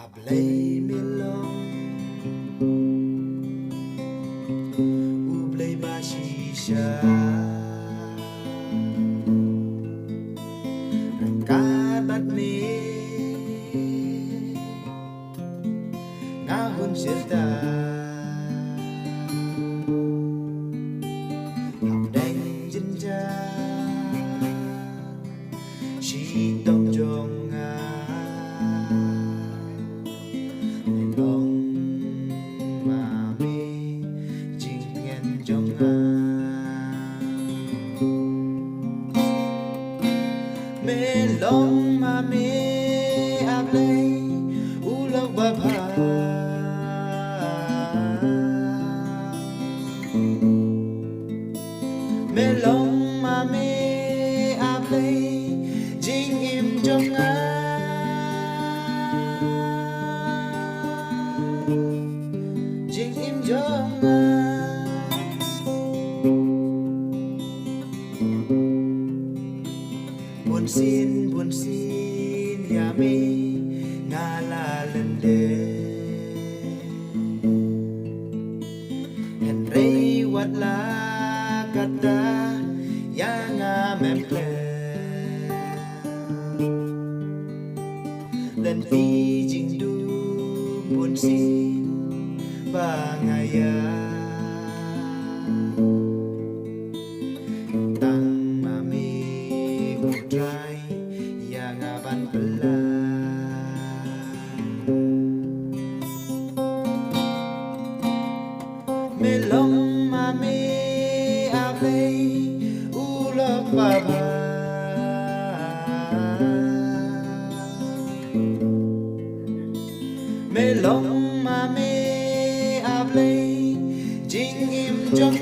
Ablay milong Ublay basisya Rangkabat me Ngahon sirta Hamdeng jinja Shi tông jong mê long mà mê áp lấy u lâu bà bà mê long mà mê áp lấy chính im trong chính im trong buồn xin ya mi nga la lần đề hẹn rây wat la kata ya nga mem ple lần phi jing du buồn xin ba ngaya tang ma mi trai yang aban pela melong ma me ave ula baba melong ma me ave jing im trong